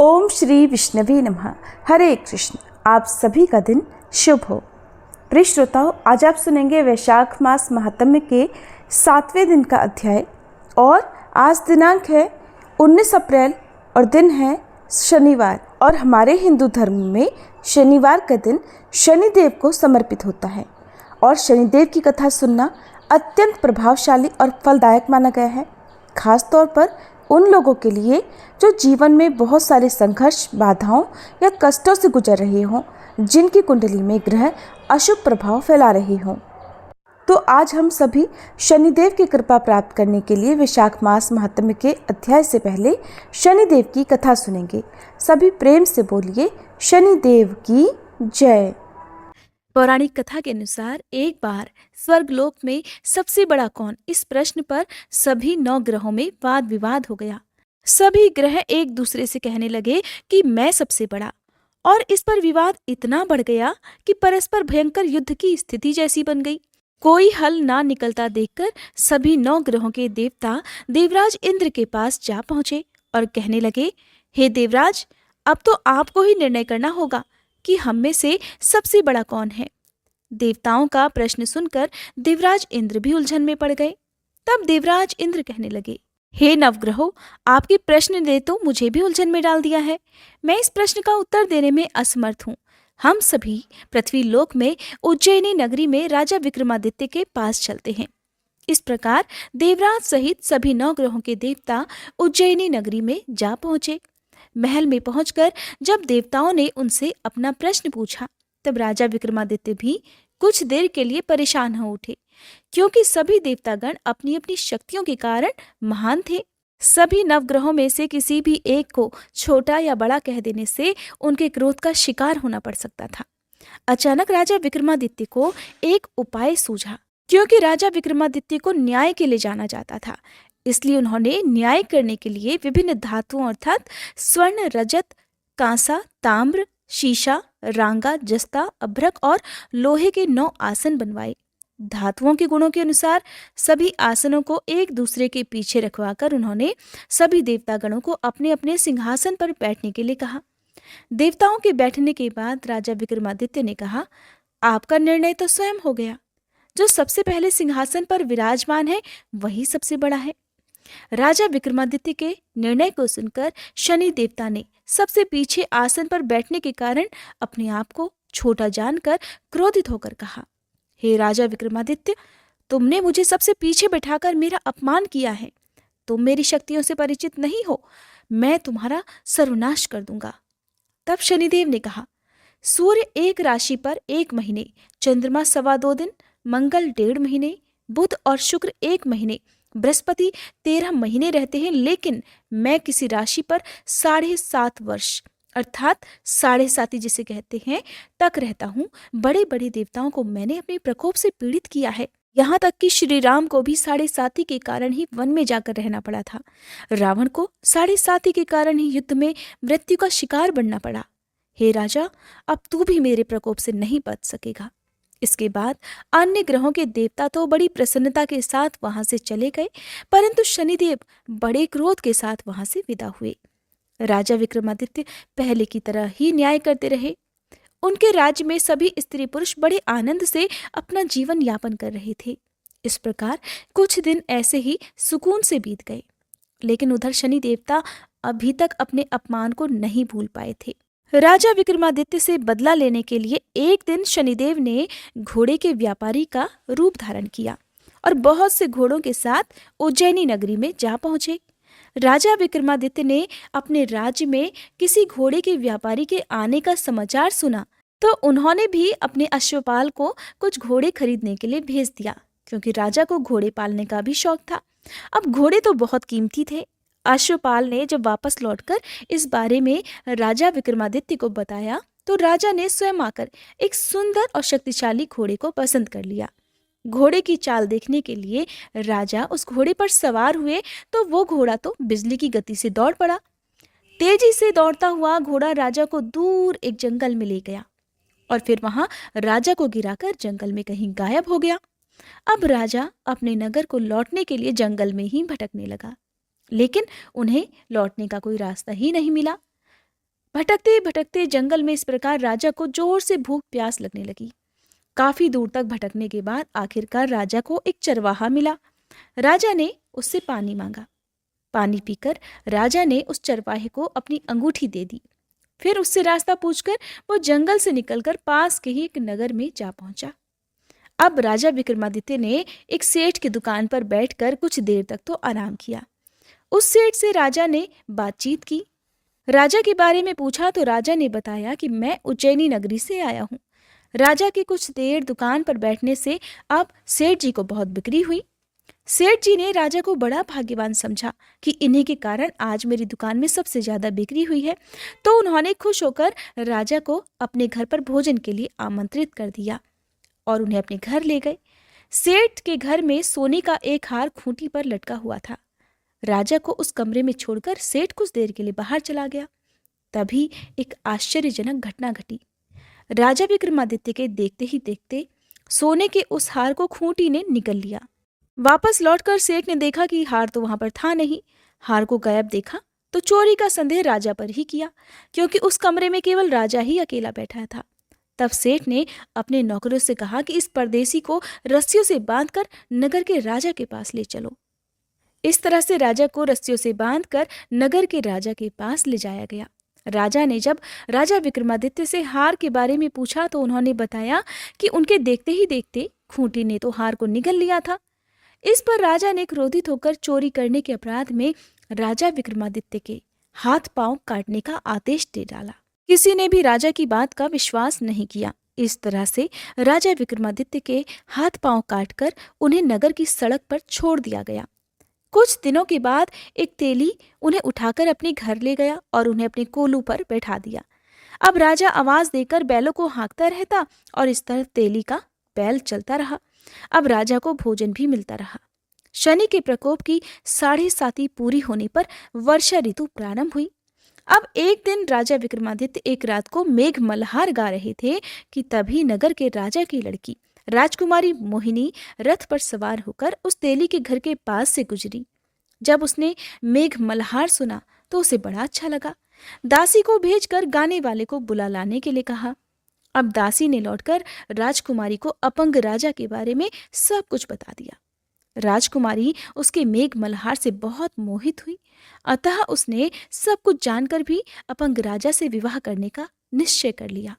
ओम श्री विष्णवे नमः। हरे कृष्ण। आप सभी का दिन शुभ हो। प्रिय श्रोताओं, आज आप सुनेंगे वैशाख मास महात्म्य के 7वें दिन का अध्याय और आज दिनांक है 19 अप्रैल और दिन है शनिवार। और हमारे हिंदू धर्म में शनिवार का दिन शनिदेव को समर्पित होता है और शनिदेव की कथा सुनना अत्यंत प्रभावशाली और फलदायक माना गया है, खास तौर पर उन लोगों के लिए जो जीवन में बहुत सारे संघर्ष, बाधाओं या कष्टों से गुजर रहे हों, जिनकी कुंडली में ग्रह अशुभ प्रभाव फैला रहे हों। तो आज हम सभी शनिदेव की कृपा प्राप्त करने के लिए वैशाख मास महात्म्य के अध्याय से पहले शनिदेव की कथा सुनेंगे। सभी प्रेम से बोलिए शनिदेव की जय। पौराणिक कथा के अनुसार एक बार स्वर्गलोक में सबसे बड़ा कौन, इस प्रश्न पर सभी 9 ग्रहों में वाद विवाद हो गया। सभी ग्रह एक दूसरे से कहने लगे कि मैं सबसे बड़ा, और इस पर विवाद इतना बढ़ गया कि परस्पर भयंकर युद्ध की स्थिति जैसी बन गई। कोई हल ना निकलता देखकर सभी 9 ग्रहों के देवता देवराज इंद्र के पास जा पहुंचे और कहने लगे, हे देवराज, अब तो आपको ही निर्णय करना होगा कि हम में से सबसे बड़ा कौन है। देवताओं का प्रश्न सुनकर देवराज इंद्र भी उलझन में पड़ गए। तब देवराज इंद्र कहने लगे, हे नवग्रहों, आपके प्रश्न ने तो मुझे भी उलझन में डाल दिया है। मैं इस प्रश्न का उत्तर देने में असमर्थ हूँ। हम सभी पृथ्वी लोक में उज्जैनी नगरी में राजा विक्रमादित्य के पास चलते हैं। इस प्रकार देवराज सहित सभी 9 ग्रहों के देवता उज्जैनी नगरी में जा पहुंचे। महल में पहुंचकर जब देवताओं ने उनसे अपना प्रश्न पूछा, तब राजा विक्रमादित्य भी कुछ देर के लिए परेशान हो उठे, क्योंकि सभी देवतागण अपनी अपनी शक्तियों के कारण महान थे। सभी नवग्रहों में से किसी भी एक को छोटा या बड़ा कह देने से उनके क्रोध का शिकार होना पड़ सकता था। अचानक राजा विक्रमादित्य को एक उपाय सूझा, क्योंकि राजा विक्रमादित्य को न्याय के लिए जाना जाता था। इसलिए उन्होंने न्याय करने के लिए विभिन्न धातुओं अर्थात स्वर्ण, रजत, कांसा, ताम्र, शीशा, रांगा, जस्ता, अभ्रक और लोहे के 9 आसन बनवाए। धातुओं के गुणों के अनुसार सभी आसनों को एक दूसरे के पीछे रखवाकर उन्होंने सभी देवतागणों को अपने अपने सिंहासन पर बैठने के लिए कहा। देवताओं के बैठने के बाद राजा विक्रमादित्य ने कहा, आपका निर्णय तो स्वयं हो गया। जो सबसे पहले सिंहासन पर विराजमान है वही सबसे बड़ा है। राजा विक्रमादित्य के निर्णय को सुनकर शनि देवता ने सबसे पीछे आसन पर बैठने के कारण अपने आप को छोटा जानकर क्रोधित होकर कहा, हे राजा विक्रमादित्य, तुमने मुझे सबसे पीछे बैठाकर मेरा अपमान किया है। तुम मेरी शक्तियों से परिचित नहीं हो। मैं तुम्हारा सर्वनाश कर दूंगा। तब शनिदेव ने कहा, सूर्य एक राशि पर 1 महीने, चंद्रमा 2.25 दिन, मंगल 1.5 महीने, बुध और शुक्र 1 महीने, बृहस्पति 13 महीने रहते हैं, लेकिन मैं किसी राशि पर 7.5 वर्ष अर्थात 7.5 जिसे कहते हैं तक रहता हूँ। बड़े बड़े देवताओं को मैंने अपने प्रकोप से पीड़ित किया है। यहाँ तक कि श्री राम को भी 7.5 के कारण ही वन में जाकर रहना पड़ा था। रावण को 7.5 के कारण ही युद्ध में मृत्यु का शिकार बनना पड़ा। हे राजा, अब तू भी मेरे प्रकोप से नहीं बच सकेगा। इसके बाद अन्य ग्रहों के देवता तो बड़ी प्रसन्नता के साथ वहां से चले गए, परंतु शनिदेव बड़े क्रोध के साथ वहां से विदा हुए। राजा विक्रमादित्य पहले की तरह ही न्याय करते रहे। उनके राज्य में सभी स्त्री पुरुष बड़े आनंद से अपना जीवन यापन कर रहे थे। इस प्रकार कुछ दिन ऐसे ही सुकून से बीत गए, लेकिन उधर शनि देवता अभी तक अपने अपमान को नहीं भूल पाए थे। राजा विक्रमादित्य से बदला लेने के लिए एक दिन शनिदेव ने घोड़े के व्यापारी का रूप धारण किया और बहुत से घोड़ों के साथ उज्जैनी नगरी में जा पहुंचे। राजा विक्रमादित्य ने अपने राज्य में किसी घोड़े के व्यापारी के आने का समाचार सुना, तो उन्होंने भी अपने अश्वपाल को कुछ घोड़े खरीदने के लिए भेज दिया, क्योंकि राजा को घोड़े पालने का भी शौक था। अब घोड़े तो बहुत कीमती थे। अश्वपाल ने जब वापस लौटकर इस बारे में राजा विक्रमादित्य को बताया, तो राजा ने स्वयं आकर एक सुंदर और शक्तिशाली घोड़े को पसंद कर लिया। घोड़े की चाल देखने के लिए राजा उस घोड़े पर सवार हुए, तो वो घोड़ा तो बिजली की गति से दौड़ पड़ा। तेजी से दौड़ता हुआ घोड़ा राजा को दूर एक जंगल में ले गया और फिर वहां राजा को गिराकर जंगल में कहीं गायब हो गया। अब राजा अपने नगर को लौटने के लिए जंगल में ही भटकने लगा, लेकिन उन्हें लौटने का कोई रास्ता ही नहीं मिला। भटकते भटकते जंगल में इस प्रकार राजा को जोर से भूख प्यास लगने लगी। काफी दूर तक भटकने के बाद आखिरकार राजा को एक चरवाहा मिला। राजा ने उससे पानी मांगा। पानी पीकर राजा ने उस चरवाहे को अपनी अंगूठी दे दी। फिर उससे रास्ता पूछकर वो जंगल से निकलकर पास के ही एक नगर में जा पहुंचा। अब राजा विक्रमादित्य ने एक सेठ की दुकान पर बैठकर कुछ देर तक तो आराम किया। उस सेठ से राजा ने बातचीत की। राजा के बारे में पूछा तो राजा ने बताया कि मैं उज्जैनी नगरी से आया हूँ। राजा के कुछ देर दुकान पर बैठने से अब सेठ जी को बहुत बिक्री हुई। सेठ जी ने राजा को बड़ा भाग्यवान समझा कि इन्हीं के कारण आज मेरी दुकान में सबसे ज्यादा बिक्री हुई है। तो उन्होंने खुश होकर राजा को अपने घर पर भोजन के लिए आमंत्रित कर दिया और उन्हें अपने घर ले गए। सेठ के घर में सोने का एक हार खूंटी पर लटका हुआ था। राजा को उस कमरे में छोड़कर सेठ कुछ देर के लिए बाहर चला गया। तभी एक आश्चर्यजनक घटना घटी। राजा विक्रमादित्य के देखते ही देखते सोने के उस हार को खूंटी ने निगल लिया। वापस लौटकर सेठ ने देखा कि हार तो वहां पर था नहीं। हार को गायब देखा तो चोरी का संदेह राजा पर ही किया, क्योंकि उस कमरे में केवल राजा ही अकेला बैठा था। तब सेठ ने अपने नौकरों से कहा कि इस परदेसी को रस्सियों से बांधकर नगर के राजा के पास ले चलो। इस तरह से राजा को रस्सियों से बांधकर नगर के राजा के पास ले जाया गया। राजा ने जब राजा विक्रमादित्य से हार के बारे में पूछा तो उन्होंने बताया कि उनके देखते ही देखते खूंटी ने तो हार को निगल लिया था। इस पर राजा ने क्रोधित होकर चोरी करने के अपराध में राजा विक्रमादित्य के हाथ पांव काटने का आदेश दे डाला। किसी ने भी राजा की बात का विश्वास नहीं किया। इस तरह से राजा विक्रमादित्य के हाथ पांव काटकर उन्हें नगर की सड़क पर छोड़ दिया गया। कुछ दिनों के बाद एक तेली उन्हें उठाकर अपने घर ले गया और उन्हें अपने कोलू पर बैठा दिया। अब राजा आवाज देकर बैलों को हाँकता रहता और इस तरह तेली का बैल चलता रहा। अब राजा को भोजन भी मिलता रहा। शनि के प्रकोप की 7.5 पूरी होने पर वर्षा ऋतु प्रारंभ हुई। अब एक दिन राजा विक्रमादित्य एक रात को मेघ मल्हार गा रहे थे कि तभी नगर के राजा की लड़की राजकुमारी मोहिनी रथ पर सवार होकर उस तेली के घर के पास से गुजरी। जब उसने मेघ मल्हार सुना तो उसे बड़ा अच्छा लगा। दासी को भेजकर गाने वाले को बुला लाने के लिए कहा। अब दासी ने लौटकर राजकुमारी को अपंग राजा के बारे में सब कुछ बता दिया। राजकुमारी उसके मेघ मल्हार से बहुत मोहित हुई, अतः उसने सब कुछ जानकर भी अपंग राजा से विवाह करने का निश्चय कर लिया।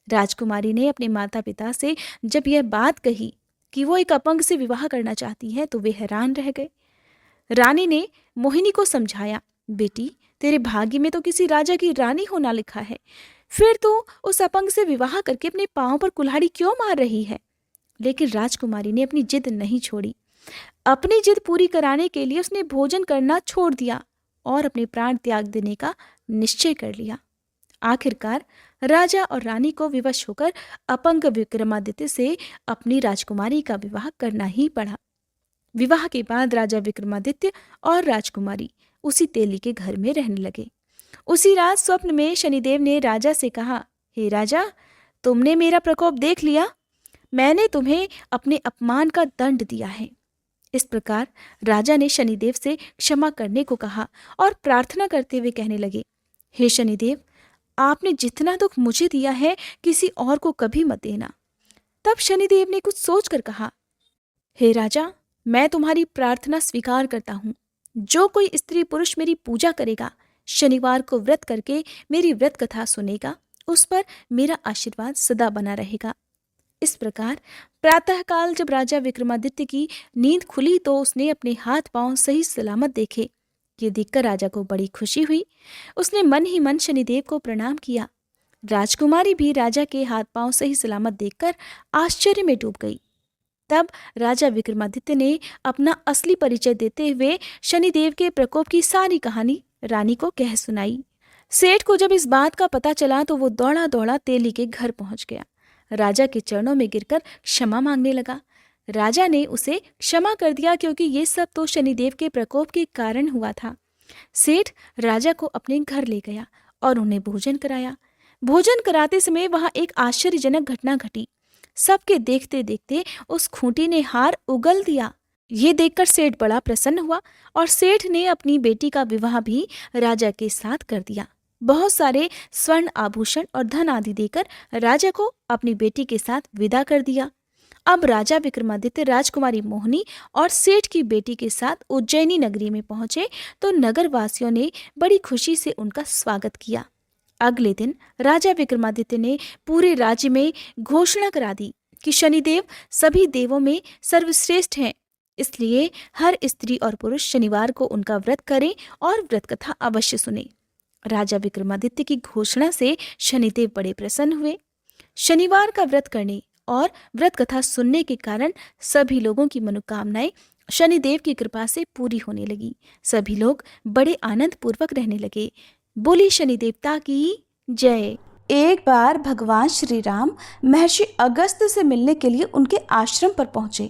राजकुमारी ने अपने माता पिता से जब यह बात कही कि वो एक अपंग से विवाह करना चाहती है तो वे हैरान रह गए। रानी ने मोहिनी को समझाया, बेटी तेरे भाग्य में तो किसी राजा की रानी होना लिखा है, फिर तो उस अपंग से विवाह करके अपने पांव पर कुल्हाड़ी क्यों मार रही है। लेकिन राजकुमारी ने अपनी जिद नहीं छोड़ी। अपनी जिद पूरी कराने के लिए उसने भोजन करना छोड़ दिया और अपने प्राण त्याग देने का निश्चय कर लिया। आखिरकार राजा और रानी को विवश होकर अपंग विक्रमादित्य से अपनी राजकुमारी का विवाह करना ही पड़ा। विवाह के बाद राजा विक्रमादित्य और राजकुमारी उसी तेली के घर में रहने लगे। उसी रात स्वप्न में शनिदेव ने राजा से कहा, हे राजा, तुमने मेरा प्रकोप देख लिया। मैंने तुम्हें अपने अपमान का दंड दिया है। इस प्रकार राजा ने शनिदेव से क्षमा करने को कहा और प्रार्थना करते हुए कहने लगे, हे शनिदेव, आपने जितना दुख मुझे दिया है किसी और को कभी मत देना। तब शनिदेव ने कुछ सोचकर कहा, हे राजा, मैं तुम्हारी प्रार्थना स्वीकार करता हूँ। जो कोई स्त्री पुरुष मेरी पूजा करेगा, शनिवार को व्रत करके मेरी व्रत कथा सुनेगा, उस पर मेरा आशीर्वाद सदा बना रहेगा। इस प्रकार प्रातःकाल जब राजा विक्रमादित्य की नींद खुली तो उसने अपने हाथ पांव सही सलामत देखे। ये देखकर राजा को बड़ी खुशी हुई। उसने मन ही मन शनिदेव को प्रणाम किया। राजकुमारी भी राजा के हाथ पांव सही सलामत देखकर आश्चर्य में डूब गई। तब राजा विक्रमादित्य ने अपना असली परिचय देते हुए शनिदेव के प्रकोप की सारी कहानी रानी को कह सुनाई। सेठ को जब इस बात का पता चला तो वो दौड़ा दौड़ा तेली के घर पहुंच गया। राजा के चरणों में गिरकर क्षमा मांगने लगा। राजा ने उसे क्षमा कर दिया क्योंकि ये सब तो शनिदेव के प्रकोप के कारण हुआ था। सेठ राजा को अपने घर ले गया और उन्हें भोजन कराया। भोजन कराते समय वहां एक आश्चर्यजनक घटना घटी। सबके देखते देखते उस खूंटी ने हार उगल दिया। ये देखकर सेठ बड़ा प्रसन्न हुआ और सेठ ने अपनी बेटी का विवाह भी राजा के साथ कर दिया। बहुत सारे स्वर्ण आभूषण और धन आदि देकर राजा को अपनी बेटी के साथ विदा कर दिया। अब राजा विक्रमादित्य राजकुमारी मोहिनी और सेठ की बेटी के साथ उज्जैनी नगरी में पहुंचे तो नगर वासियों ने बड़ी खुशी से उनका स्वागत किया। अगले दिन राजा विक्रमादित्य ने पूरे राज्य में घोषणा करा दी कि शनिदेव सभी देवों में सर्वश्रेष्ठ हैं, इसलिए हर स्त्री और पुरुष शनिवार को उनका व्रत करें और व्रत कथा अवश्य सुने। राजा विक्रमादित्य की घोषणा से शनिदेव बड़े प्रसन्न हुए। शनिवार का व्रत करने और व्रत कथा सुनने के कारण सभी लोगों की मनोकामनाएं शनिदेव की कृपा से पूरी होने लगी। सभी लोग बड़े आनंद पूर्वक रहने लगे। बोली शनि देवता की जय। एक बार भगवान श्री राम महर्षि अगस्त से मिलने के लिए उनके आश्रम पर पहुंचे।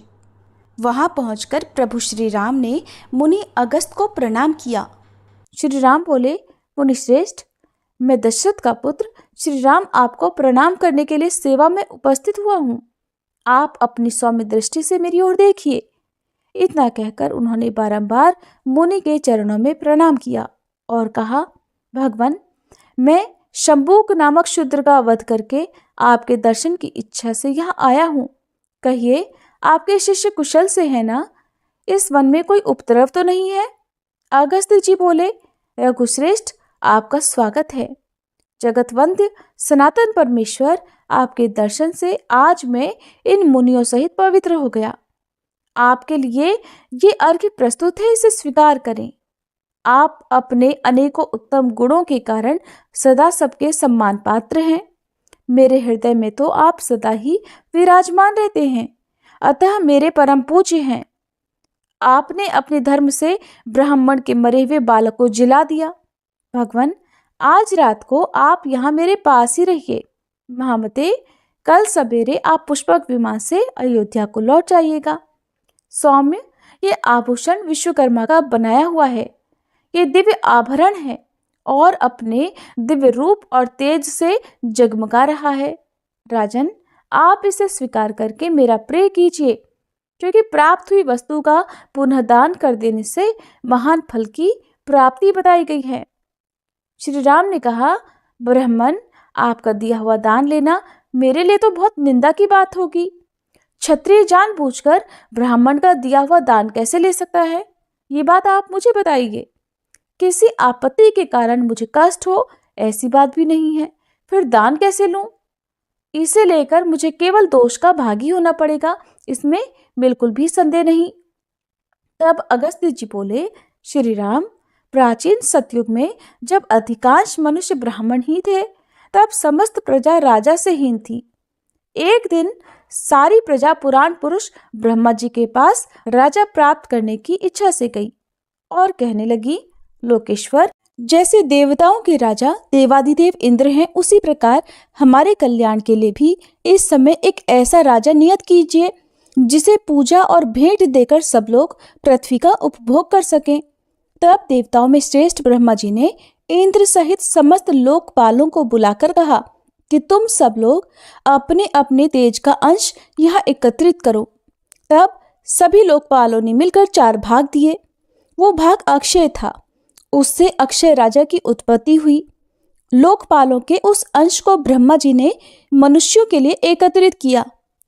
वहां पहुंचकर प्रभु श्री राम ने मुनि अगस्त को प्रणाम किया। श्री राम बोले, मुनि श्रेष्ठ, मैं दशरथ का पुत्र श्री राम आपको प्रणाम करने के लिए सेवा में उपस्थित हुआ हूँ। आप अपनी सौम्य दृष्टि से मेरी ओर देखिए। इतना कहकर उन्होंने बारंबार मुनि के चरणों में प्रणाम किया और कहा, भगवान, मैं शंबुक नामक शूद्र का वध करके आपके दर्शन की इच्छा से यहाँ आया हूँ। कहिए, आपके शिष्य कुशल से है ना? इस वन में कोई उपद्रव तो नहीं है? अगस्त जी बोले, रघुश्रेष्ठ, आपका स्वागत है। जगतवंद्य सनातन परमेश्वर, आपके दर्शन से आज मैं इन मुनियों सहित पवित्र हो गया। आपके लिए ये अर्घ्य प्रस्तुत है, इसे स्वीकार करें। आप अपने अनेकों उत्तम गुणों के कारण सदा सबके सम्मान पात्र हैं। मेरे हृदय में तो आप सदा ही विराजमान रहते हैं, अतः मेरे परम पूज्य हैं। आपने अपने धर्म से ब्राह्मण के मरे हुए बालक को जिला दिया। भगवान, आज रात को आप यहाँ मेरे पास ही रहिए। महामते, कल सवेरे आप पुष्पक विमान से अयोध्या को लौट जाइएगा। सौम्य, ये आभूषण विश्वकर्मा का बनाया हुआ है। ये दिव्य आभरण है और अपने दिव्य रूप और तेज से जगमगा रहा है। राजन, आप इसे स्वीकार करके मेरा प्रिय कीजिए, क्योंकि प्राप्त हुई वस्तु का पुनः दान कर देने से महान फल की प्राप्ति बताई गई है। श्री राम ने कहा, ब्राह्मण, आपका दिया हुआ दान लेना मेरे लिए तो बहुत निंदा की बात होगी। क्षत्रिय जानबूझकर ब्राह्मण का दिया हुआ दान कैसे ले सकता है? ये बात आप मुझे बताइए। किसी आपत्ति के कारण मुझे कष्ट हो, ऐसी बात भी नहीं है, फिर दान कैसे लूं? इसे लेकर मुझे केवल दोष का भागी होना पड़ेगा, इसमें बिल्कुल भी संदेह नहीं। तब अगस्त्य जी बोले, श्री राम, प्राचीन सतयुग में जब अधिकांश मनुष्य ब्राह्मण ही थे, तब समस्त प्रजा राजा से हीन थी। एक दिन सारी प्रजा पुराण पुरुष ब्रह्मा जी के पास राजा प्राप्त करने की इच्छा से गई और कहने लगी, लोकेश्वर, जैसे देवताओं के राजा देवादिदेव इंद्र हैं, उसी प्रकार हमारे कल्याण के लिए भी इस समय एक ऐसा राजा नियत कीजिए जिसे पूजा और भेंट देकर सब लोग पृथ्वी का उपभोग कर सकें। तब देवताओं में श्रेष्ठ ब्रह्मा जी ने इंद्र सहित समस्त लोकपालों को बुलाकर कहा कि तुम सब लोग अपने अपने तेज का अंश यहाँ एकत्रित करो। तब सभी लोकपालों ने मिलकर 4 भाग दिए। वो भाग अक्षय था, उससे अक्षय राजा की उत्पत्ति हुई। लोकपालों के उस अंश को ब्रह्मा जी ने मनुष्यों के लिए एकत्रित किया।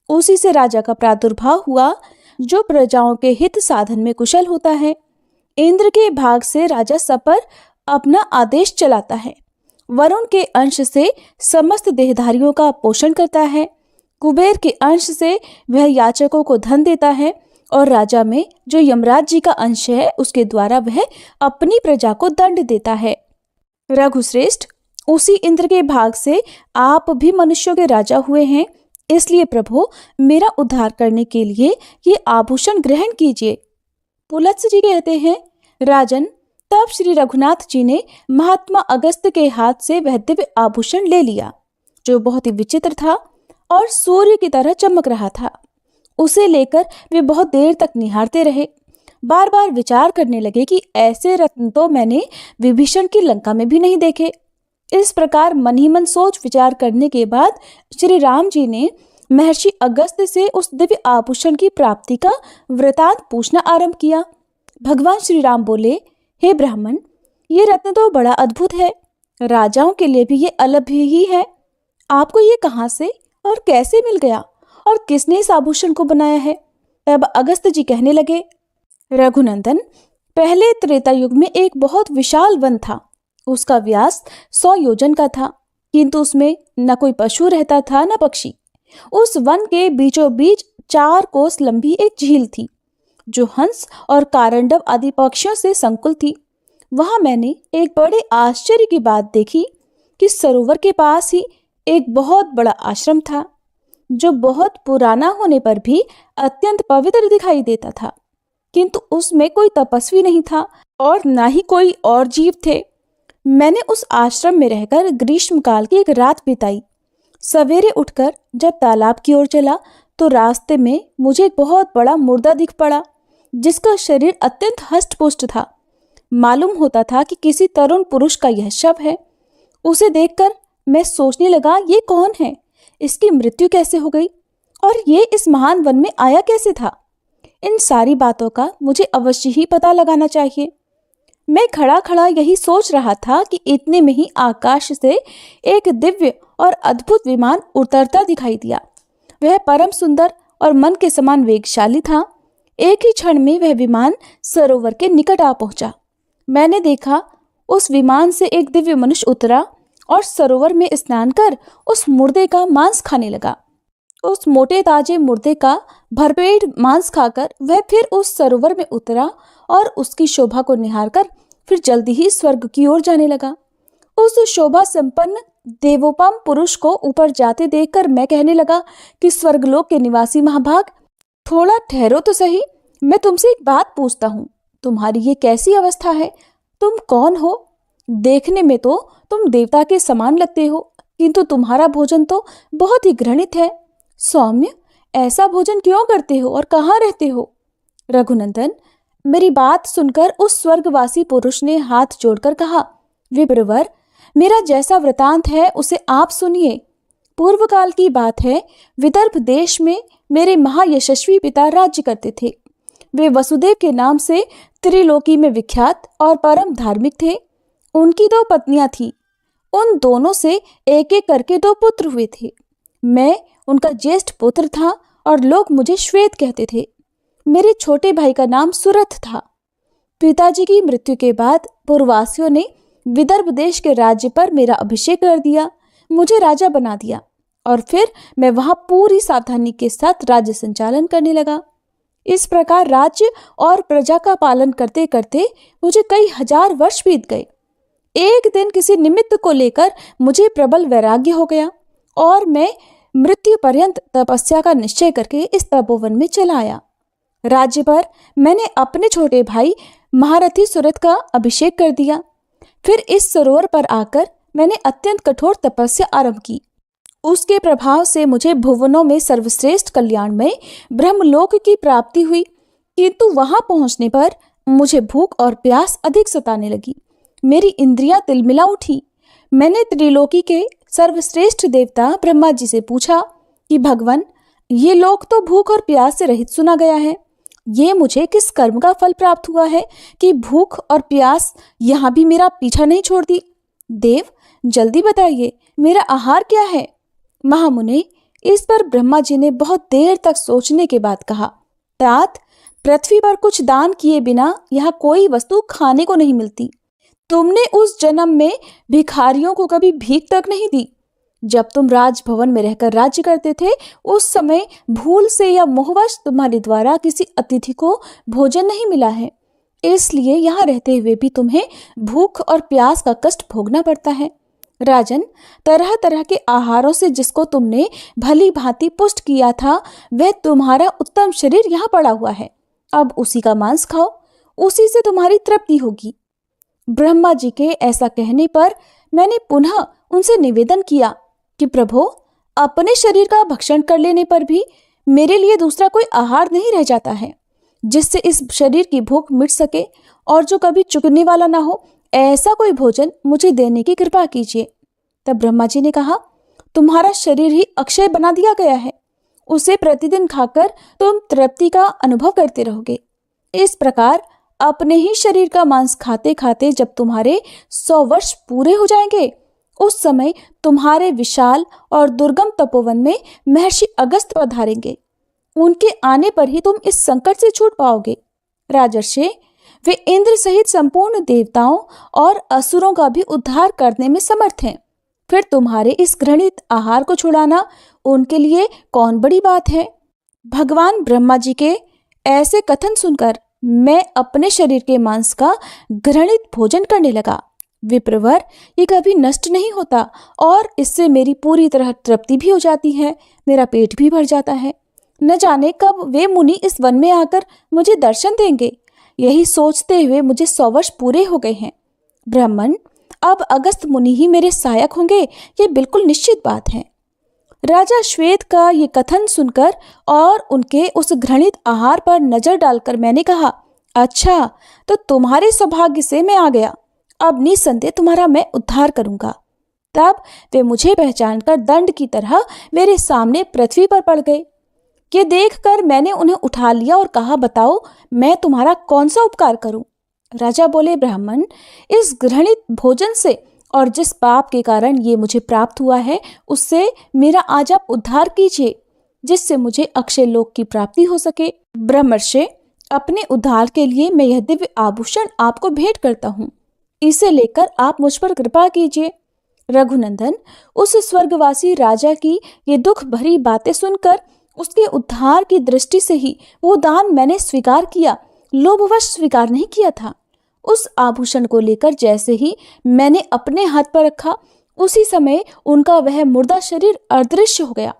उसी से राजा का प्रादुर्भाव हुआ, जो प्रजाओं के हित साधन में कुशल होता है। इंद्र के भाग से राजा सब पर अपना आदेश चलाता है। वरुण के अंश से समस्त देहधारियों का पोषण करता है। कुबेर के अंश से वह याचकों को धन देता है और राजा में जो यमराज जी का अंश है, उसके द्वारा वह अपनी प्रजा को दंड देता है। रघुश्रेष्ठ, उसी इंद्र के भाग से आप भी मनुष्यों के राजा हुए हैं, इसलिए प्रभु मेरा उद्धार करने के लिए ये आभूषण ग्रहण कीजिए। पुलत्स जी कहते हैं, राजन, तब श्री रघुनाथ जी ने महात्मा अगस्त के हाथ से वह दिव्य आभूषण ले लिया, जो बहुत ही विचित्र था और सूर्य की तरह चमक रहा था। उसे लेकर वे बहुत देर तक निहारते रहे। बार बार विचार करने लगे कि ऐसे रत्न तो मैंने विभीषण की लंका में भी नहीं देखे। इस प्रकार मन ही मन सोच विचार करने के बाद श्री राम जी ने महर्षि अगस्त्य से उस दिव्य आभूषण की प्राप्ति का वृतांत पूछना आरंभ किया। भगवान श्री राम बोले, हे ब्राह्मण, ये रत्न तो बड़ा अद्भुत है। राजाओं के लिए भी ये अलभ ही है। आपको ये कहाँ से और कैसे मिल गया और किसने इस आभूषण को बनाया है? तब अगस्त जी कहने लगे, रघुनंदन, पहले त्रेता युग में एक बहुत विशाल वन था। उसका व्यास 100 योजन का था, किंतु उसमें न कोई पशु रहता था न पक्षी। उस वन के बीचों बीच 4 कोस लंबी एक झील थी, जो हंस और कारंडव आदि पक्षियों से संकुल थी। वहां मैंने एक बड़े आश्चर्य की बात देखी कि सरोवर के पास ही एक बहुत बड़ा आश्रम था, जो बहुत पुराना होने पर भी अत्यंत पवित्र दिखाई देता था। किंतु उसमें कोई तपस्वी नहीं था और ना ही कोई और जीव थे। मैंने उस आश्रम में रहकर ग्रीष्मकाल की एक रात बिताई। सवेरे उठकर जब तालाब की ओर चला तो रास्ते में मुझे एक बहुत बड़ा मुर्दा दिख पड़ा, जिसका शरीर अत्यंत हष्ट-पुष्ट था। मालूम होता था कि किसी तरुण पुरुष का यह शव है। उसे देखकर मैं सोचने लगा, ये कौन है, इसकी मृत्यु कैसे हो गई और ये इस महान वन में आया कैसे था? इन सारी बातों का मुझे अवश्य ही पता लगाना चाहिए। मैं खड़ा खड़ा यही सोच रहा था कि इतने में ही आकाश से एक दिव्य और अद्भुत विमान उतरता दिखाई दिया। वह परम सुंदर और मन के समान वेगशाली था। एक ही क्षण में वह विमान सरोवर के निकट आ पहुंचा। मैंने देखा उस विमान से एक दिव्य मनुष्य उतरा और सरोवर में स्नान कर उस मुर्दे का मांस खाने लगा। उस मोटे ताजे मुर्दे का भरपेट मांस खाकर वह फिर उस सरोवर में उतरा और उसकी शोभा को निहारकर फिर जल्दी ही स्वर्ग की ओर जाने लगा। उस शोभा संपन्न देवोपम पुरुष को ऊपर जाते देखकर मैं कहने लगा कि स्वर्गलोक के निवासी महाभाग, थोड़ा ठहरो तो सही। मैं तुमसे एक बात पूछता हूँ, तुम्हारी ये कैसी अवस्था है? तुम कौन हो? देखने में तो तुम देवता के समान लगते हो, किंतु तुम्हारा भोजन तो बहुत ही घृणित है। सौम्य, ऐसा भोजन क्यों करते हो और कहाँ रहते हो? रघुनंदन, मेरी बात सुनकर उस स्वर्गवासी पुरुष ने हाथ जोड़कर कहा, विप्रवर, मेरा जैसा वृतांत है उसे आप सुनिए। पूर्व काल की बात है, विदर्भ देश में मेरे महायशस्वी पिता राज्य करते थे। वे वसुदेव के नाम से त्रिलोकी में विख्यात और परम धार्मिक थे। उनकी 2 पत्नियां थीं। उन दोनों से एक एक करके 2 पुत्र हुए थे। मैं उनका ज्येष्ठ पुत्र था और लोग मुझे श्वेत कहते थे। मेरे छोटे भाई का नाम सुरथ था। पिताजी की मृत्यु के बाद पूर्ववासियों ने विदर्भ देश के राज्य पर मेरा अभिषेक कर दिया, मुझे राजा बना दिया और फिर मैं वहां पूरी सावधानी के साथ राज्य संचालन करने लगा। इस प्रकार राज्य और प्रजा का पालन करते करते मुझे कई हजार वर्ष बीत गए। एक दिन किसी निमित्त को लेकर मुझे प्रबल वैराग्य हो गया और मैं मृत्यु पर्यंत तपस्या का निश्चय करके इस तपोवन में चला आया। राज्य पर मैंने अपने छोटे भाई महारथी सुरथ का अभिषेक कर दिया। फिर इस सरोवर पर आकर मैंने अत्यंत कठोर तपस्या आरंभ की। उसके प्रभाव से मुझे भुवनों में सर्वश्रेष्ठ कल्याणमय ब्रह्मलोक की प्राप्ति हुई, किंतु वहां पहुंचने पर मुझे भूख और प्यास अधिक सताने लगी। मेरी इंद्रियां तिलमिला उठी। मैंने त्रिलोकी के सर्वश्रेष्ठ देवता ब्रह्मा जी से पूछा कि भगवान, ये लोक तो भूख और प्यास से रहित सुना गया है। ये मुझे किस कर्म का फल प्राप्त हुआ है कि भूख और प्यास यहाँ भी मेरा पीछा नहीं छोड़ती? देव, जल्दी बताइए, मेरा आहार क्या है? महामुने, इस पर ब्रह्मा जी ने बहुत देर तक सोचने के बाद कहा, तात, पृथ्वी पर कुछ दान किए बिना यहाँ कोई वस्तु खाने को नहीं मिलती। तुमने उस जन्म में भिखारियों को कभी भीख तक नहीं दी। जब तुम राजभवन में रहकर राज्य करते थे, उस समय भूल से या मोहवश तुम्हारे द्वारा किसी अतिथि को भोजन नहीं मिला है, इसलिए यहाँ रहते हुए भी तुम्हें भूख और प्यास का कष्ट भोगना पड़ता है। राजन, तरह तरह के आहारों से जिसको तुमने भली भांति पुष्ट किया था, वह तुम्हारा उत्तम शरीर यहाँ पड़ा हुआ है। अब उसी का मांस खाओ, उसी से तुम्हारी तृप्ति होगी। ब्रह्मा जी के ऐसा कहने पर मैंने पुनः उनसे निवेदन किया कि प्रभो, अपने शरीर का भक्षण कर लेने पर भी मेरे लिए दूसरा कोई आहार नहीं रह जाता है जिससे इस शरीर की भूख मिट सके और जो कभी चुकने वाला ना हो, ऐसा कोई भोजन मुझे देने की कृपा कीजिए। तब ब्रह्मा जी ने कहा, तुम्हारा शरीर ही अक्षय बना दिया गया है, उसे प्रतिदिन खाकर तुम तृप्ति का अनुभव करते रहोगे। इस प्रकार अपने ही शरीर का मांस खाते खाते जब तुम्हारे 100 वर्ष पूरे हो जाएंगे, उस समय तुम्हारे विशाल और दुर्गम तपोवन में महर्षि अगस्त्य पधारेंगे। उनके आने पर ही तुम इस संकट से छूट पाओगे। राजर्षि, वे इंद्र सहित संपूर्ण देवताओं और असुरों का भी उद्धार करने में समर्थ हैं। फिर तुम्हारे इस घृणित आहार को छुड़ाना उनके लिए कौन बड़ी बात है। भगवान ब्रह्मा जी के ऐसे कथन सुनकर मैं अपने शरीर के मांस का घृणित भोजन करने लगा। विप्रवर, ये कभी नष्ट नहीं होता और इससे मेरी पूरी तरह तृप्ति भी हो जाती है, मेरा पेट भी भर जाता है। न जाने कब वे मुनि इस वन में आकर मुझे दर्शन देंगे। यही सोचते हुए मुझे 100 वर्ष पूरे हो गए हैं। ब्राह्मण, अब अगस्त मुनि ही मेरे सहायक होंगे, ये बिल्कुल निश्चित बात है। राजा श्वेत का ये कथन सुनकर और उनके उस घृणित आहार पर नजर डालकर मैंने कहा, अच्छा, तो तुम्हारे सौभाग्य से मैं आ गया। अब निसंदेह तुम्हारा मैं उद्धार करूंगा। तब वे मुझे पहचानकर दंड की तरह मेरे सामने पृथ्वी पर पड़ गए। ये देखकर मैंने उन्हें उठा लिया और कहा, बताओ मैं तुम्हारा कौन सा उपकार करूं। राजा बोले, ब्राह्मण, इस घृणित भोजन से और जिस पाप के कारण ये मुझे प्राप्त हुआ है उससे मेरा आज आप उद्धार कीजिए, जिससे मुझे अक्षय लोक की प्राप्ति हो सके। ब्रह्मर्षि, अपने उद्धार के लिए मैं यह दिव्य आभूषण आपको भेंट करता हूँ, इसे लेकर आप मुझ पर कृपा कीजिए। रघुनंदन, उस स्वर्गवासी राजा की ये दुख भरी बातें सुनकर उसके उद्धार की दृष्टि से ही वो दान मैंने स्वीकार किया, लोभवश स्वीकार नहीं किया था। उस आभूषण को लेकर जैसे ही मैंने अपने हाथ पर रखा, उसी समय उनका वह मुर्दा शरीर अदृश्य हो गया।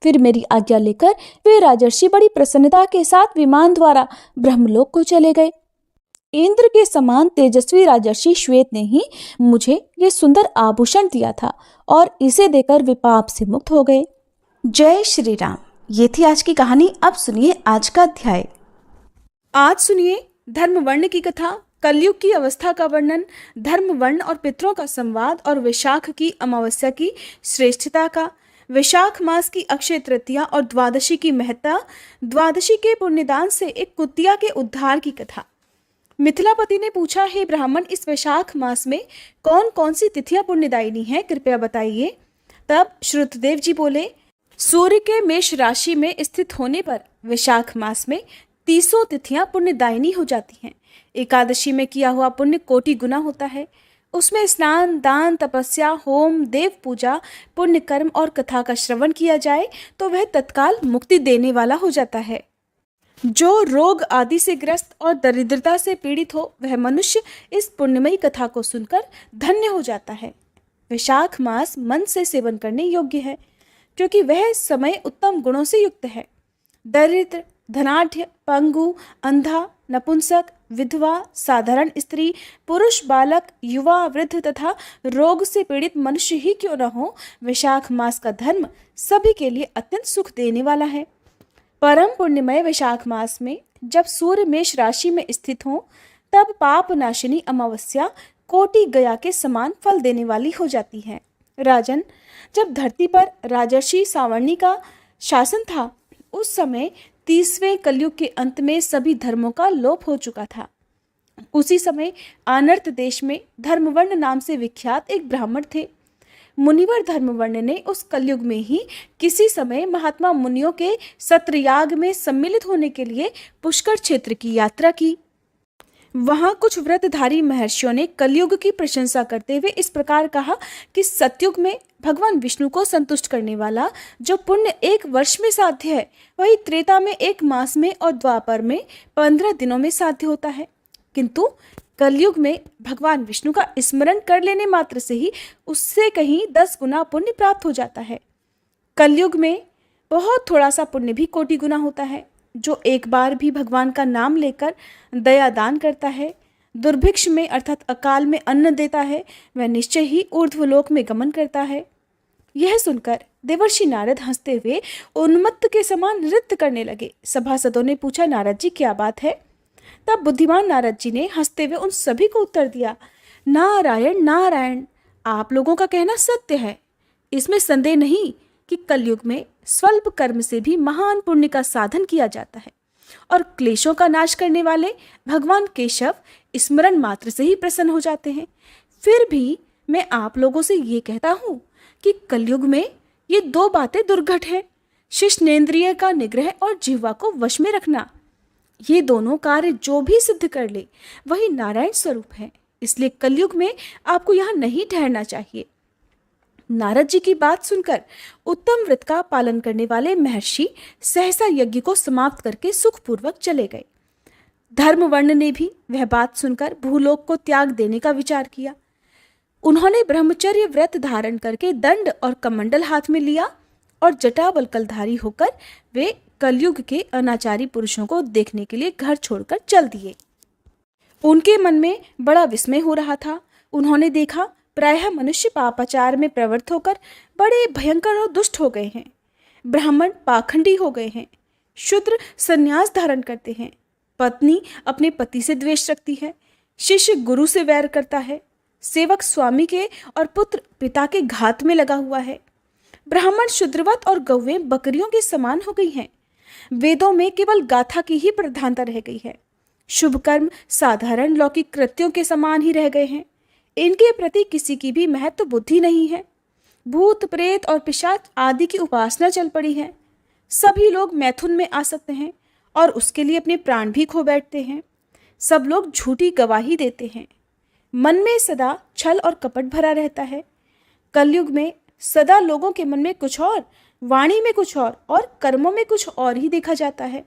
फिर मेरी आज्ञा लेकर वे राजर्षि बड़ी प्रसन्नता के साथ विमान द्वारा ब्रह्मलोक को चले गए। इंद्र के समान तेजस्वी राजर्षि श्वेत ने ही मुझे ये सुंदर आभूषण दिया था और इसे देकर वे पाप से मुक्त हो गए। जय श्री राम। ये थी आज की कहानी। अब सुनिए आज का अध्याय। आज सुनिए धर्म वर्ण की कथा, कलयुग की अवस्था का वर्णन, धर्म वर्ण और पितरों का संवाद और वैशाख की अमावस्या की श्रेष्ठता का, वैशाख मास की अक्षय तृतीया और द्वादशी की महत्ता, द्वादशी के पुण्यदान से एक कुतिया के उद्धार की कथा। मिथिलापति ने पूछा, हे ब्राह्मण, इस वैशाख मास में कौन कौन सी तिथियां पुण्यदायिनी हैं, कृपया बताइए। तब श्रुतदेव जी बोले, सूर्य के मेष राशि में स्थित होने पर वैशाख मास में 30 तिथियां पुण्यदायिनी हो जाती हैं। एकादशी में किया हुआ पुण्य कोटि गुना होता है। उसमें स्नान, दान, तपस्या, होम, देव पूजा, पुण्य कर्म और कथा का श्रवण किया जाए तो वह तत्काल मुक्ति देने वाला हो जाता है। जो रोग आदि से ग्रस्त और दरिद्रता से पीड़ित हो, वह मनुष्य इस पुण्यमयी कथा को सुनकर धन्य हो जाता है। वैशाख मास मन से सेवन करने योग्य है, क्योंकि वह समय उत्तम गुणों से युक्त है। दरिद्र, धनाढ्य, पंगु, अंधा, नपुंसक, विधवा, साधारण स्त्री, पुरुष, बालक, युवा, वृद्ध तथा रोग से पीड़ित मनुष्य ही क्यों न हो, वैशाख मास का धर्म सभी के लिए अत्यंत सुख देने वाला है। परम पुण्यमय वैशाख मास में जब सूर्य मेष राशि में स्थित हो, तब पाप नाशिनी अमावस्या कोटि गया के समान फल देने वाली हो जाती है। राजन, जब धरती पर राजर्षि सावर्णी का शासन था, उस समय 30वें कलयुग के अंत में सभी धर्मों का लोप हो चुका था। उसी समय आनर्त देश में धर्मवर्ण नाम से विख्यात एक ब्राह्मण थे। मुनिवर धर्मवर्ण ने उस कलयुग में ही किसी समय महात्मा मुनियों के सत्रयाग में सम्मिलित होने के लिए पुष्कर क्षेत्र की यात्रा की। वहां कुछ व्रतधारी महर्षियों ने कलयुग की प्रशंसा करते हुए इस प्रकार कहा कि सतयुग में भगवान विष्णु को संतुष्ट करने वाला जो पुण्य 1 वर्ष में साध्य है, वही त्रेता में 1 मास में और द्वापर में 15 दिनों में साध्य होता है। किंतु कलयुग में भगवान विष्णु का स्मरण कर लेने मात्र से ही उससे कहीं 10 गुना पुण्य प्राप्त हो जाता है। कलयुग में बहुत थोड़ा सा पुण्य भी कोटि गुना होता है। जो एक बार भी भगवान का नाम लेकर दया दान करता है, दुर्भिक्ष में अर्थात अकाल में अन्न देता है, वह निश्चय ही ऊर्ध्वलोक में गमन करता है। यह सुनकर देवर्षि नारद हंसते हुए उन्मत्त के समान नृत्य करने लगे। सभासदों ने पूछा, नारद जी क्या बात है? तब बुद्धिमान नारद जी ने हंसते हुए उन सभी को उत्तर दिया, नारायण नारायण, आप लोगों का कहना सत्य है। इसमें संदेह नहीं कि कलयुग में स्वल्प कर्म से भी महान पुण्य का साधन किया जाता है। और क्लेशों का नाश करने वाले भगवान केशव स्मरण मात्र से ही प्रसन्न हो जाते हैं। फिर भी मैं आप लोगों से ये कहता हूँ कि कलयुग में ये दो बातें दुर्घट हैं, शिश्नेंद्रिय का निग्रह और जिह्वा को वश में रखना। ये दोनों कार्य जो भी सिद्ध कर ले वही नारायण स्वरूप है, इसलिए कलयुग में आपको यहाँ नहीं ठहरना चाहिए। नारद जी की बात सुनकर उत्तम व्रत का पालन करने वाले महर्षि सहसा यज्ञ को समाप्त करके सुखपूर्वक चले गए। धर्मवर्ण ने भी वह बात सुनकर भूलोक को त्याग देने का विचार किया। उन्होंने ब्रह्मचर्य व्रत धारण करके दंड और कमंडल हाथ में लिया और जटावल्कलधारी होकर वे कलयुग के अनाचारी पुरुषों को देखने के लिए घर छोड़कर चल दिए। उनके मन में बड़ा विस्मय हो रहा था। उन्होंने देखा प्रायः मनुष्य पापाचार में प्रवृत्त होकर बड़े भयंकर और दुष्ट हो गए हैं। ब्राह्मण पाखंडी हो गए हैं, शूद्र संन्यास धारण करते हैं, पत्नी अपने पति से द्वेष रखती है, शिष्य गुरु से वैर करता है, सेवक स्वामी के और पुत्र पिता के घात में लगा हुआ है। ब्राह्मण शूद्रवत और गौवें बकरियों के समान हो गई हैं। वेदों में केवल गाथा की ही प्रधानता रह गई है। शुभ कर्म साधारण लौकिक कृत्यों के समान ही रह गए हैं। इनके प्रति किसी की भी महत्व बुद्धि नहीं है। भूत प्रेत और पिशाच आदि की उपासना चल पड़ी है। सभी लोग मैथुन में आ सकते हैं और उसके लिए अपने प्राण भी खो बैठते हैं। सब लोग झूठी गवाही देते हैं। मन में सदा छल और कपट भरा रहता है। कलयुग में सदा लोगों के मन में कुछ और, वाणी में कुछ और कर्मों में कुछ और ही देखा जाता है।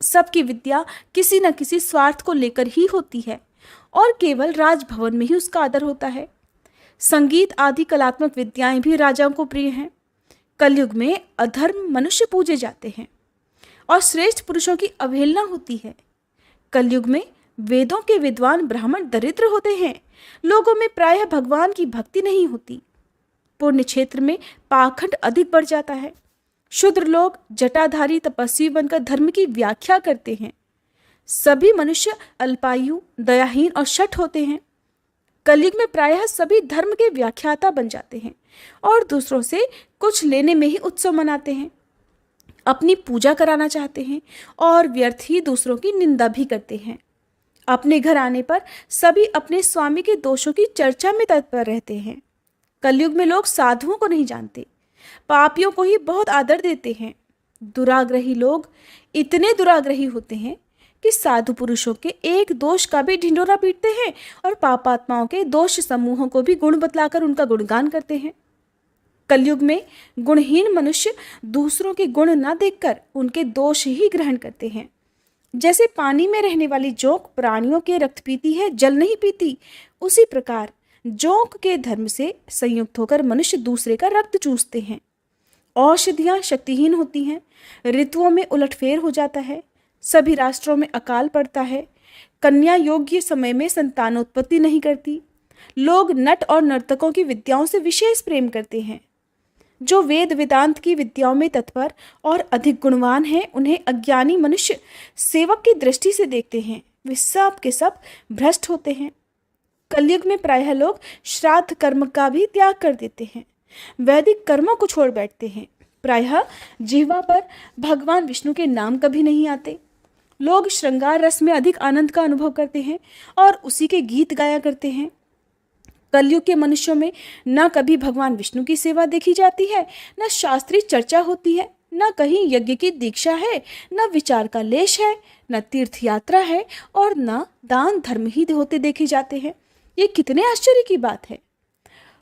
सबकी विद्या किसी न किसी स्वार्थ को लेकर ही होती है और केवल राजभवन में ही उसका आदर होता है। संगीत आदि कलात्मक विद्याएं भी राजाओं को प्रिय हैं। कलयुग में अधर्म मनुष्य पूजे जाते हैं और श्रेष्ठ पुरुषों की अवहेलना होती है। कलयुग में वेदों के विद्वान ब्राह्मण दरिद्र होते हैं। लोगों में प्रायः भगवान की भक्ति नहीं होती। पुण्य क्षेत्र में पाखंड अधिक बढ़ जाता है। शूद्र लोग जटाधारी तपस्वी बनकर धर्म की व्याख्या करते हैं। सभी मनुष्य अल्पायु, दयाहीन और शठ होते हैं। कलयुग में प्रायः सभी धर्म के व्याख्याता बन जाते हैं और दूसरों से कुछ लेने में ही उत्सव मनाते हैं। अपनी पूजा कराना चाहते हैं और व्यर्थ ही दूसरों की निंदा भी करते हैं। अपने घर आने पर सभी अपने स्वामी के दोषों की चर्चा में तत्पर रहते हैं। कलयुग में लोग साधुओं को नहीं जानते, पापियों को ही बहुत आदर देते हैं। दुराग्रही लोग इतने दुराग्रही होते हैं कि साधु पुरुषों के एक दोष का भी ढिंढोरा पीटते हैं और पापात्माओं के दोष समूहों को भी गुण बतलाकर उनका गुणगान करते हैं। कलयुग में गुणहीन मनुष्य दूसरों के गुण न देखकर उनके दोष ही ग्रहण करते हैं। जैसे पानी में रहने वाली जोंक प्राणियों के रक्त पीती है, जल नहीं पीती, उसी प्रकार जोंक के धर्म से संयुक्त होकर मनुष्य दूसरे का रक्त चूसते हैं। औषधियाँ शक्तिहीन होती हैं, ऋतुओं में उलटफेर हो जाता है, सभी राष्ट्रों में अकाल पड़ता है, कन्या योग्य समय में संतानोत्पत्ति नहीं करती। लोग नट और नर्तकों की विद्याओं से विशेष प्रेम करते हैं। जो वेद वेदांत की विद्याओं में तत्पर और अधिक गुणवान हैं, उन्हें अज्ञानी मनुष्य सेवक की दृष्टि से देखते हैं। वे सब के सब भ्रष्ट होते हैं। कलयुग में प्रायः लोग श्राद्ध कर्म का भी त्याग कर देते हैं, वैदिक कर्मों को छोड़ बैठते हैं। प्रायः जिह्वा पर भगवान विष्णु के नाम कभी नहीं आते। लोग श्रृंगार रस में अधिक आनंद का अनुभव करते हैं और उसी के गीत गाया करते हैं। कलयुग के मनुष्यों में न कभी भगवान विष्णु की सेवा देखी जाती है, न शास्त्रीय चर्चा होती है, न कहीं यज्ञ की दीक्षा है, न विचार का लेश है, न तीर्थ यात्रा है और न दान धर्म ही होते देखे जाते हैं। ये कितने आश्चर्य की बात है।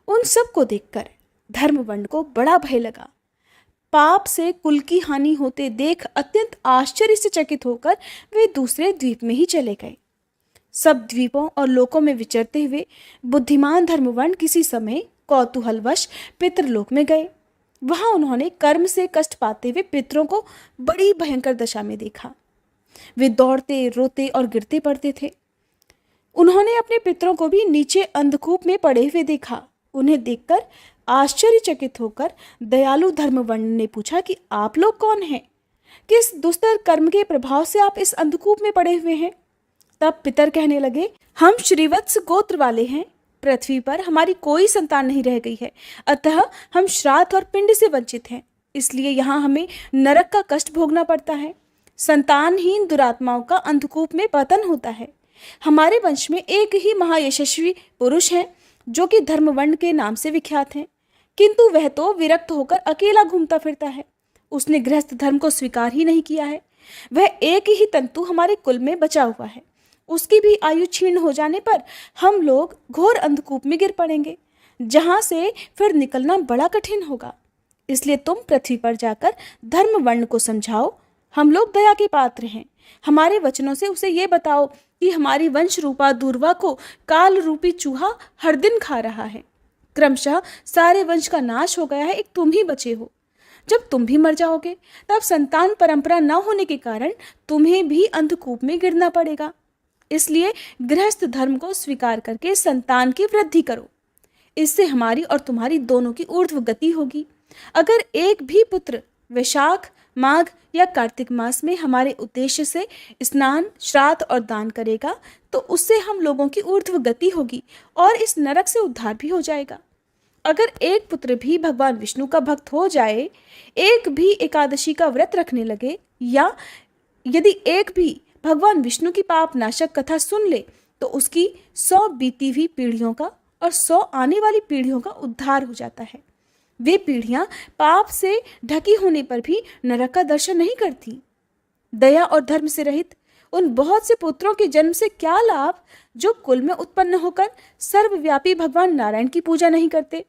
उन सब को देखकर धर्मवर्ण को बड़ा भय लगा। पाप से कुल की हानि होते देख अत्यंत आश्चर्य से चकित होकर वे दूसरे द्वीप में ही चले गए। सब द्वीपों और लोकों में विचरते हुए बुद्धिमान धर्मवर्ण किसी समय कौतूहलवश पितृलोक में गए। वहां उन्होंने कर्म से कष्ट पाते हुए पितरों को बड़ी भयंकर दशा में देखा। वे दौड़ते, रोते और गिरते पड़ते थे। उन्होंने अपने पितरों को भी नीचे अंधकूप में पड़े हुए देखा। उन्हें देखकर आश्चर्यचकित होकर दयालु धर्मवर्ण ने पूछा कि आप लोग कौन हैं? किस दुस्तर कर्म के प्रभाव से आप इस अंधकूप में पड़े हुए हैं? तब पितर कहने लगे, हम श्रीवत्स गोत्र वाले हैं। पृथ्वी पर हमारी कोई संतान नहीं रह गई है, अतः हम श्राद्ध और पिंड से वंचित हैं। इसलिए यहाँ हमें नरक का कष्ट भोगना पड़ता है। संतानहीन दुरात्माओं का अंधकूप में पतन होता है। हमारे वंश में एक ही महायशस्वी पुरुष है जो कि धर्मवर्ण के नाम से विख्यात हैं, किंतु वह तो विरक्त होकर अकेला घूमता फिरता है। उसने गृहस्थ धर्म को स्वीकार ही नहीं किया है। वह एक ही तंतु हमारे कुल में बचा हुआ है। उसकी भी आयु क्षीण हो जाने पर हम लोग घोर अंधकूप में गिर पड़ेंगे, जहां से फिर निकलना बड़ा कठिन होगा। इसलिए तुम पृथ्वी पर जाकर धर्म वर्ण को समझाओ। हम लोग दया के पात्र हैं। हमारे वचनों से उसे ये बताओ कि हमारी वंश रूपा दूर्वा को काल रूपी चूहा हर दिन खा रहा है। क्रमशः सारे वंश का नाश हो गया है, एक तुम ही बचे हो। जब तुम भी मर जाओगे तब संतान परंपरा न होने के कारण तुम्हें भी अंधकूप में गिरना पड़ेगा। इसलिए गृहस्थ धर्म को स्वीकार करके संतान की वृद्धि करो। इससे हमारी और तुम्हारी दोनों की ऊर्ध्व गति होगी। अगर एक भी पुत्र वैशाख, माघ या कार्तिक मास में हमारे उद्देश्य से स्नान, श्राद्ध और दान करेगा तो उससे हम लोगों की ऊर्ध्व गति होगी और इस नरक से उद्धार भी हो जाएगा। अगर एक पुत्र भी भगवान विष्णु का भक्त हो जाए, एक भी एकादशी का व्रत रखने लगे, या यदि एक भी भगवान विष्णु की पाप नाशक कथा सुन ले, तो उसकी 100 बीती हुई पीढ़ियों का और 100 आने वाली पीढ़ियों का उद्धार हो जाता है। वे पीढ़ियां पाप से ढकी होने पर भी नरक का दर्शन नहीं करती। दया और धर्म से रहित उन बहुत से पुत्रों के जन्म से क्या लाभ जो कुल में उत्पन्न होकर सर्वव्यापी भगवान नारायण की पूजा नहीं करते।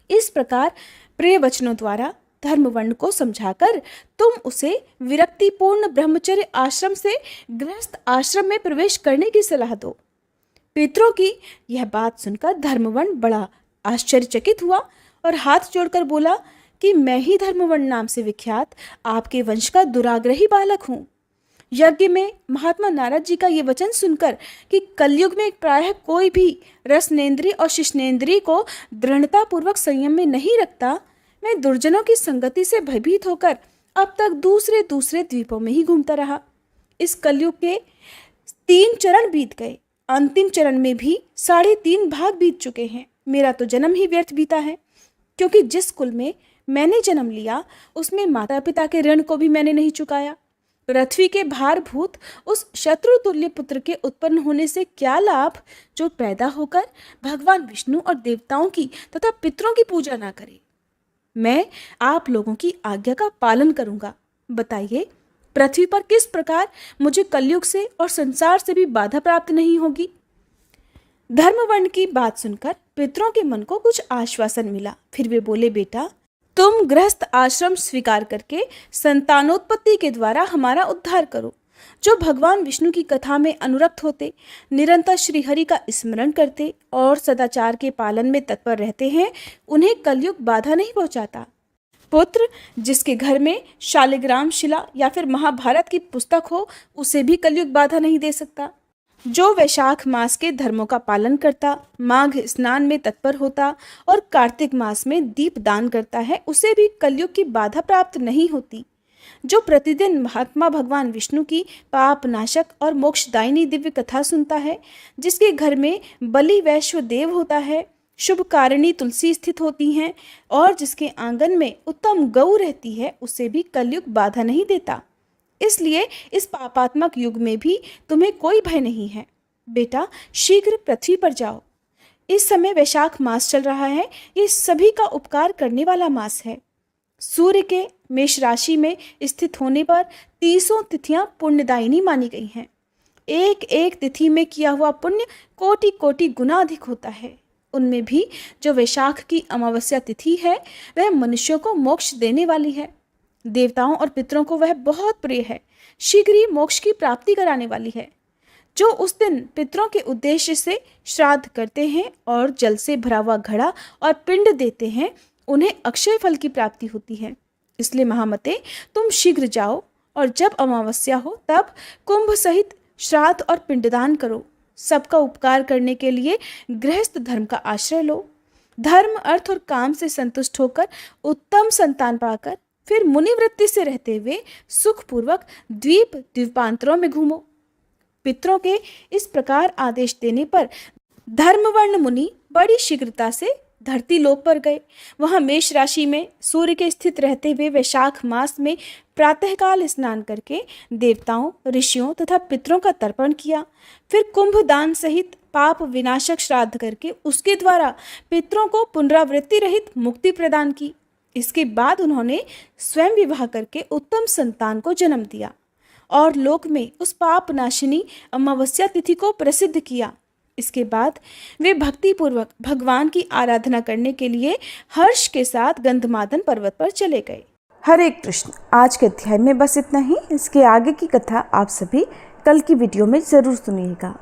इस प्रकार प्रिय वचनों द्वारा धर्म वर्ण को समझाकर तुम उसे विरक्तिपूर्ण ब्रह्मचर्य आश्रम से गृहस्थ आश्रम में प्रवेश करने की सलाह दो। पितरों की यह बात सुनकर धर्मवर्ण बड़ा आश्चर्यचकित हुआ और हाथ जोड़कर बोला कि मैं ही धर्मवर्ण नाम से विख्यात आपके वंश का दुराग्रही बालक हूँ। यज्ञ में महात्मा नारद जी का ये वचन सुनकर कि कलयुग में प्रायः कोई भी रसनेन्द्रिय और शिश्नेन्द्रिय को दृढ़ता पूर्वक संयम में नहीं रखता, मैं दुर्जनों की संगति से भयभीत होकर अब तक दूसरे द्वीपों में ही घूमता रहा। इस कलयुग के 3 चरण बीत गए, अंतिम चरण में भी 3.5 भाग बीत चुके हैं। मेरा तो जन्म ही व्यर्थ बीता है, क्योंकि जिस कुल में मैंने जन्म लिया उसमें माता पिता के ऋण को भी मैंने नहीं चुकाया। पृथ्वी के भारभूत उस शत्रु तुल्य पुत्र के उत्पन्न होने से क्या लाभ जो पैदा होकर भगवान विष्णु और देवताओं की तथा पितरों की पूजा ना करे। मैं आप लोगों की आज्ञा का पालन करूंगा। बताइए, पृथ्वी पर किस प्रकार मुझे कलयुग से और संसार से भी बाधा प्राप्त नहीं होगी। धर्मवर्ण की बात सुनकर पितरों के मन को कुछ आश्वासन मिला। फिर वे बोले, बेटा तुम गृहस्थ आश्रम स्वीकार करके संतानोत्पत्ति के द्वारा हमारा उद्धार करो। जो भगवान विष्णु की कथा में अनुरक्त होते, निरंतर श्रीहरि का स्मरण करते और सदाचार के पालन में तत्पर रहते हैं, उन्हें कलयुग बाधा नहीं पहुंचाता। पुत्र जिसके घर में शालिग्राम शिला या फिर महाभारत की पुस्तक हो, उसे भी कलयुग बाधा नहीं दे सकता। जो वैशाख मास के धर्मों का पालन करता, माघ स्नान में तत्पर होता और कार्तिक मास में दीप दान करता है, उसे भी कलयुग की बाधा प्राप्त नहीं होती। जो प्रतिदिन महात्मा भगवान विष्णु की पाप नाशक और मोक्षदायिनी दिव्य कथा सुनता है, जिसके घर में बलि वैश्व देव होता है, शुभ कारिणी तुलसी स्थित होती हैं और जिसके आंगन में उत्तम गऊ रहती है, उसे भी कलयुग बाधा नहीं देता। इसलिए इस पापात्मक युग में भी तुम्हें कोई भय नहीं है। बेटा शीघ्र पृथ्वी पर जाओ। इस समय वैशाख मास चल रहा है। ये सभी का उपकार करने वाला मास है। सूर्य के मेष राशि में स्थित होने पर 30 तिथियां पुण्यदायिनी मानी गई हैं। एक एक तिथि में किया हुआ पुण्य कोटि कोटि गुना अधिक होता है। उनमें भी जो वैशाख की अमावस्या तिथि है, वह मनुष्यों को मोक्ष देने वाली है। देवताओं और पितरों को वह बहुत प्रिय है, शीघ्र ही मोक्ष की प्राप्ति कराने वाली है। जो उस दिन पितरों के उद्देश्य से श्राद्ध करते हैं और जल से भरा हुआ घड़ा और पिंड देते हैं, उन्हें अक्षय फल की प्राप्ति होती है। इसलिए महामते, तुम शीघ्र जाओ और जब अमावस्या हो तब कुंभ सहित श्राद्ध और पिंडदान करो। सबका उपकार करने के लिए गृहस्थ धर्म का आश्रय लो। धर्म, अर्थ और काम से संतुष्ट होकर उत्तम संतान पाकर फिर मुनिवृत्ति से रहते हुए सुखपूर्वक द्वीप द्वीपांतरों में घूमो। पितरों के इस प्रकार आदेश देने पर धर्मवर्ण मुनि बड़ी शीघ्रता से धरती लोक पर गए। वहां मेष राशि में सूर्य के स्थित रहते हुए वैशाख मास में प्रातःकाल स्नान करके देवताओं, ऋषियों तथा पितरों का तर्पण किया। फिर कुंभ दान सहित पाप विनाशक श्राद्ध करके उसके द्वारा पितरों को पुनरावृत्ति रहित मुक्ति प्रदान की। इसके बाद उन्होंने स्वयं विवाह करके उत्तम संतान को जन्म दिया और लोक में उस पाप नाशिनी अमावस्या तिथि को प्रसिद्ध किया। इसके बाद वे भक्तिपूर्वक भगवान की आराधना करने के लिए हर्ष के साथ गंधमादन पर्वत पर चले गए। हरे कृष्ण। आज के अध्याय में बस इतना ही। इसके आगे की कथा आप सभी कल की वीडियो में ज़रूर सुनिएगा।